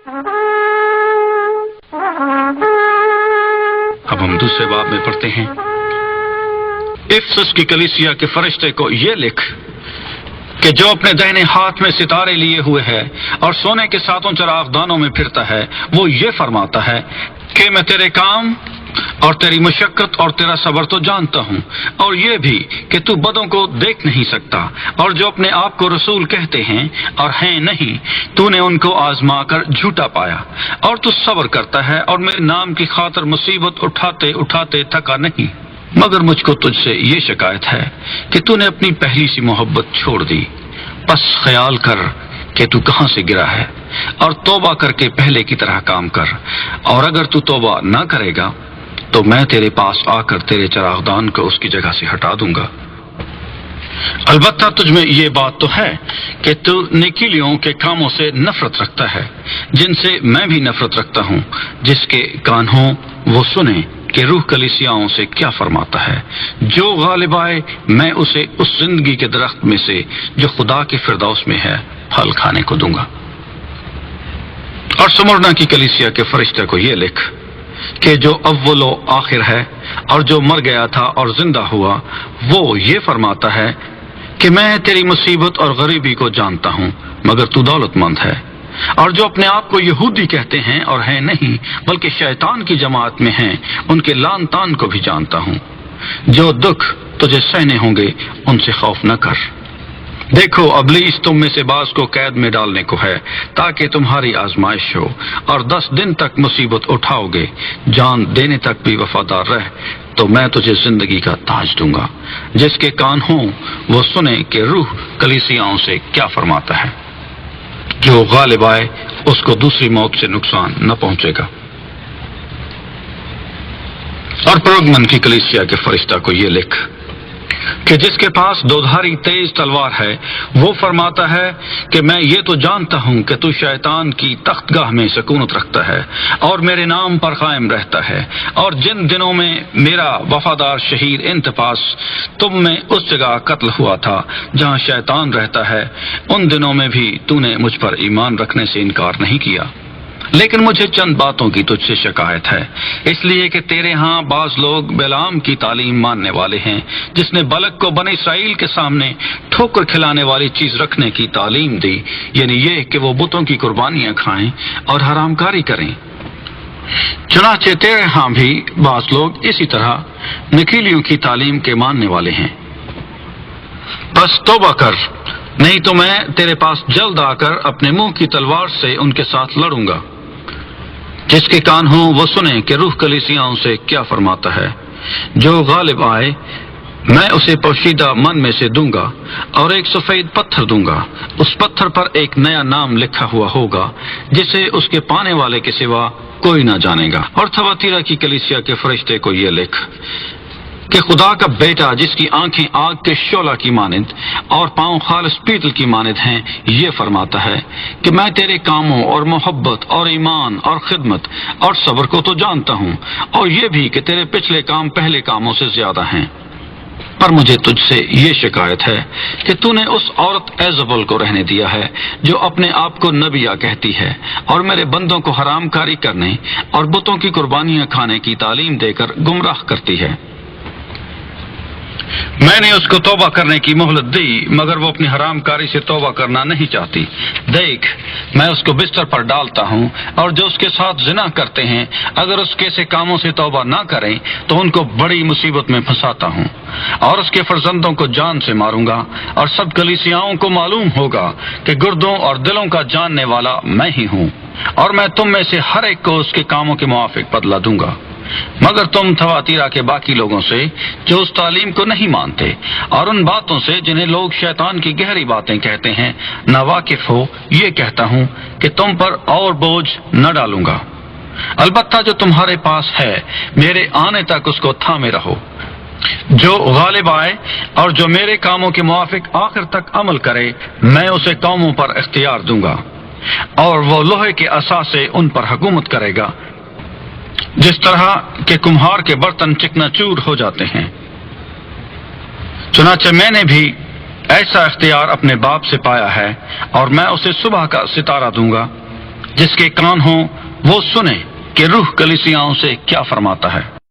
اب ہم دوسرے باب میں پڑھتے ہیں، افسس کی کلیسیا کے فرشتے کو یہ لکھ کہ جو اپنے دہنے ہاتھ میں ستارے لیے ہوئے ہے اور سونے کے ساتوں چراغ دانوں میں پھرتا ہے، وہ یہ فرماتا ہے کہ میں تیرے کام اور تیری مشقت اور تیرا صبر تو جانتا ہوں، اور یہ بھی کہ تو بدوں کو دیکھ نہیں سکتا، اور جو اپنے آپ کو رسول کہتے ہیں اور ہیں نہیں، تو نے ان کو آزما کر جھوٹا پایا، اور تو صبر کرتا ہے اور میرے نام کی خاطر مصیبت اٹھاتے اٹھاتے تھکا نہیں۔ مگر مجھ کو تجھ سے یہ شکایت ہے کہ تو نے اپنی پہلی سی محبت چھوڑ دی۔ پس خیال کر کہ تو کہاں سے گرا ہے، اور توبہ کر کے پہلے کی طرح کام کر، اور اگر تو توبہ نہ کرے گا تو میں تیرے پاس آ کر تیرے چراغدان کو اس کی جگہ سے ہٹا دوں گا۔ البتہ تجھ میں یہ بات تو ہے کہ تو نکیلیوں کے کاموں سے نفرت رکھتا ہے، جن سے میں بھی نفرت رکھتا ہوں۔ جس کے کان ہوں وہ سنیں کہ روح کلیسیاؤں سے کیا فرماتا ہے۔ جو غالب آئے میں اسے اس زندگی کے درخت میں سے جو خدا کے فردوس میں ہے پھل کھانے کو دوں گا۔ اور سمرنا کی کلیسیا کے فرشتے کو یہ لکھ کہ جو اول و آخر ہے اور جو مر گیا تھا اور زندہ ہوا، وہ یہ فرماتا ہے کہ میں تیری مصیبت اور غریبی کو جانتا ہوں، مگر تو دولت مند ہے، اور جو اپنے آپ کو یہودی کہتے ہیں اور ہیں نہیں بلکہ شیطان کی جماعت میں ہیں، ان کے لعن طعن کو بھی جانتا ہوں۔ جو دکھ تجھے سہنے ہوں گے ان سے خوف نہ کر۔ دیکھو ابلیس تم میں سے بعض کو قید میں ڈالنے کو ہے تاکہ تمہاری آزمائش ہو، اور 10 دن تک مصیبت اٹھاؤ گے، جان دینے تک بھی وفادار رہ تو میں تجھے زندگی کا تاج دوں گا۔ جس کے کان ہوں وہ سنے کہ روح کلیسیاؤں سے کیا فرماتا ہے۔ جو غالب آئے اس کو دوسری موت سے نقصان نہ پہنچے گا۔ اور پرگمن کی کلیسیا کے فرشتہ کو یہ لکھ کہ جس کے پاس دودھاری تیز تلوار ہے وہ فرماتا ہے کہ میں یہ تو جانتا ہوں کہ تو شیطان کی تخت گاہ میں سکونت رکھتا ہے اور میرے نام پر قائم رہتا ہے، اور جن دنوں میں میرا وفادار شہید انتپاس تم میں اس جگہ قتل ہوا تھا جہاں شیطان رہتا ہے، ان دنوں میں بھی تو نے مجھ پر ایمان رکھنے سے انکار نہیں کیا۔ لیکن مجھے چند باتوں کی تجھ سے شکایت ہے، اس لیے کہ تیرے ہاں بعض لوگ بلعام کی تعلیم ماننے والے ہیں، جس نے بلک کو بنی اسرائیل کے سامنے ٹھوکر کھلانے والی چیز رکھنے کی تعلیم دی، یعنی یہ کہ وہ بتوں کی قربانیاں کھائیں اور حرام کاری کریں۔ چنانچہ تیرے ہاں بھی بعض لوگ اسی طرح نکیلیوں کی تعلیم کے ماننے والے ہیں۔ بس توبہ کر، نہیں تو میں تیرے پاس جلد آ کر اپنے منہ کی تلوار سے ان کے ساتھ لڑوں گا۔ جس کے کان ہوں وہ سنیں کہ روح کلیسیاؤں سے کیا فرماتا ہے۔ جو غالب آئے میں اسے پوشیدہ من میں سے دوں گا، اور ایک سفید پتھر دوں گا، اس پتھر پر ایک نیا نام لکھا ہوا ہوگا جسے اس کے پانے والے کے سوا کوئی نہ جانے گا۔ اور تھواتیرا کی کلیسیا کے فرشتے کو یہ لکھ کہ خدا کا بیٹا جس کی آنکھیں آگ کے شعلہ کی مانند اور پاؤں خالص پیتل کی مانند ہیں، یہ فرماتا ہے کہ میں تیرے کاموں اور محبت اور ایمان اور خدمت اور صبر کو تو جانتا ہوں، اور یہ بھی کہ تیرے پچھلے کام پہلے کاموں سے زیادہ ہیں۔ پر مجھے تجھ سے یہ شکایت ہے کہ تو نے اس عورت ایزبل کو رہنے دیا ہے جو اپنے آپ کو نبیہ کہتی ہے اور میرے بندوں کو حرام کاری کرنے اور بتوں کی قربانیاں کھانے کی تعلیم دے کر گمراہ کرتی ہے۔ میں نے اس کو توبہ کرنے کی مہلت دی، مگر وہ اپنی حرام کاری سے توبہ کرنا نہیں چاہتی۔ دیکھ میں اس کو بستر پر ڈالتا ہوں، اور جو اس کے ساتھ زنا کرتے ہیں اگر اس کے سے کاموں سے توبہ نہ کریں تو ان کو بڑی مصیبت میں پھنساتا ہوں، اور اس کے فرزندوں کو جان سے ماروں گا، اور سب کلیسیاؤں کو معلوم ہوگا کہ گردوں اور دلوں کا جاننے والا میں ہی ہوں، اور میں تم میں سے ہر ایک کو اس کے کاموں کے موافق بدلہ دوں گا۔ مگر تم تھواتیرا کے باقی لوگوں سے جو اس تعلیم کو نہیں مانتے اور ان باتوں سے جنہیں لوگ شیطان کی گہری باتیں کہتے ہیں نہ واقف ہو، یہ کہتا ہوں کہ تم پر اور بوجھ نہ ڈالوں گا۔ البتہ جو تمہارے پاس ہے میرے آنے تک اس کو تھامے رہو۔ جو غالب آئے اور جو میرے کاموں کے موافق آخر تک عمل کرے میں اسے قوموں پر اختیار دوں گا، اور وہ لوہے کے عصا سے ان پر حکومت کرے گا، جس طرح کہ کمہار کے برتن چکنا چور ہو جاتے ہیں۔ چنانچہ میں نے بھی ایسا اختیار اپنے باپ سے پایا ہے، اور میں اسے صبح کا ستارہ دوں گا جس کے کان ہوں وہ سنے کہ روح کلیسیاؤں سے کیا فرماتا ہے۔